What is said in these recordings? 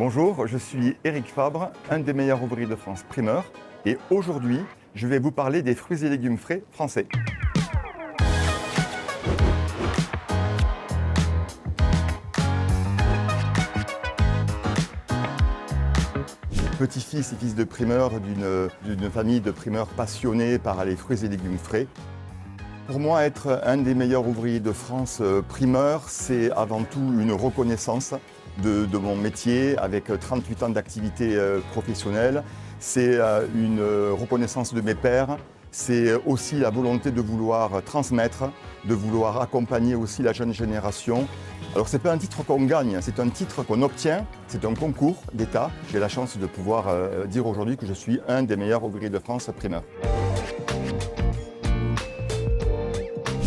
Bonjour, je suis Éric Fabre, un des meilleurs ouvriers de France primeur. Et aujourd'hui, je vais vous parler des fruits et légumes frais français. Petit-fils et fils de primeur d'une famille de primeurs passionnés par les fruits et légumes frais. Pour moi, être un des meilleurs ouvriers de France primeur, c'est avant tout une reconnaissance de mon métier avec 38 ans d'activité professionnelle. C'est une reconnaissance de mes pairs. C'est aussi la volonté de vouloir transmettre, de vouloir accompagner aussi la jeune génération. Alors ce n'est pas un titre qu'on gagne, c'est un titre qu'on obtient, c'est un concours d'État. J'ai la chance de pouvoir dire aujourd'hui que je suis un des meilleurs ouvriers de France primeur.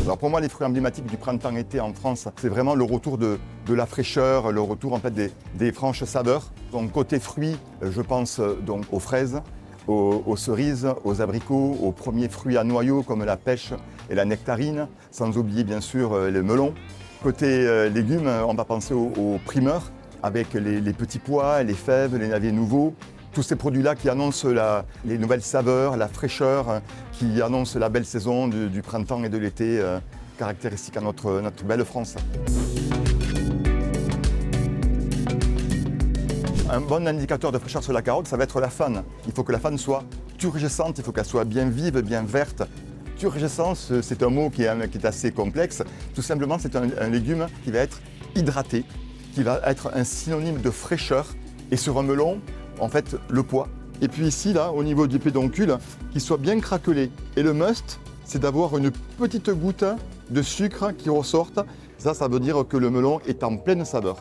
Alors pour moi, les fruits emblématiques du printemps-été en France, c'est vraiment le retour de la fraîcheur, le retour en fait des franches saveurs. Donc côté fruits, je pense donc aux fraises, aux cerises, aux abricots, aux premiers fruits à noyaux comme la pêche et la nectarine, sans oublier bien sûr les melons. Côté légumes, on va penser aux primeurs avec les petits pois, les fèves, les navets nouveaux. Tous ces produits-là qui annoncent les nouvelles saveurs, la fraîcheur, qui annoncent la belle saison du printemps et de l'été, caractéristique à notre belle France. Un bon indicateur de fraîcheur sur la carotte, ça va être la fanne. Il faut que la fanne soit turgescente, il faut qu'elle soit bien vive, bien verte. Turgescence, c'est un mot qui est assez complexe. Tout simplement, c'est un légume qui va être hydraté, qui va être un synonyme de fraîcheur. Et sur un melon, en fait, le pois. Et puis ici, là, au niveau du pédoncule, qu'il soit bien craquelé. Et le must, c'est d'avoir une petite goutte de sucre qui ressorte. Ça veut dire que le melon est en pleine saveur.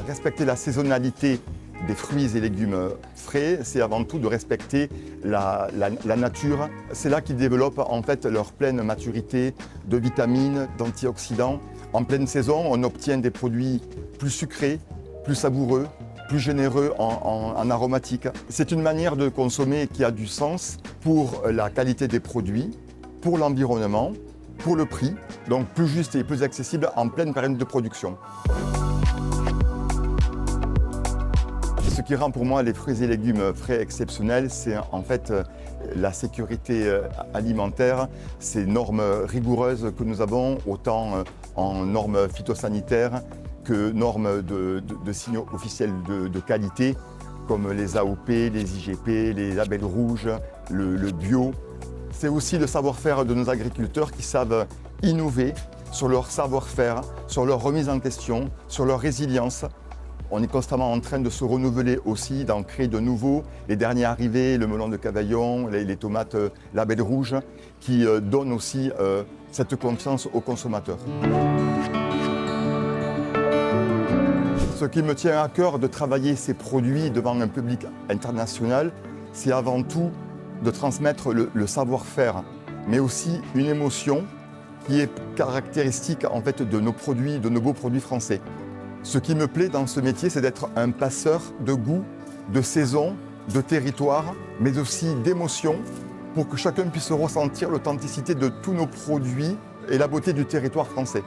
Respecter la saisonnalité des fruits et légumes frais, c'est avant tout de respecter la nature. C'est là qu'ils développent en fait leur pleine maturité de vitamines, d'antioxydants. En pleine saison, on obtient des produits plus sucrés, plus savoureux, plus généreux en aromatique. C'est une manière de consommer qui a du sens pour la qualité des produits, pour l'environnement, pour le prix, donc plus juste et plus accessible en pleine période de production. Ce qui rend pour moi les fruits et légumes frais exceptionnels, c'est en fait la sécurité alimentaire, ces normes rigoureuses que nous avons, autant en normes phytosanitaires que normes de signaux officiels de qualité, comme les AOP, les IGP, les labels rouges, le bio. C'est aussi le savoir-faire de nos agriculteurs qui savent innover sur leur savoir-faire, sur leur remise en question, sur leur résilience. On est constamment en train de se renouveler aussi, d'en créer de nouveaux. Les derniers arrivés, le melon de Cavaillon, les tomates label rouge, qui donnent aussi cette confiance aux consommateurs. Ce qui me tient à cœur de travailler ces produits devant un public international, c'est avant tout de transmettre le savoir-faire, mais aussi une émotion qui est caractéristique en fait de nos produits, de nos beaux produits français. Ce qui me plaît dans ce métier, c'est d'être un passeur de goût, de saison, de territoire, mais aussi d'émotion, pour que chacun puisse ressentir l'authenticité de tous nos produits et la beauté du territoire français.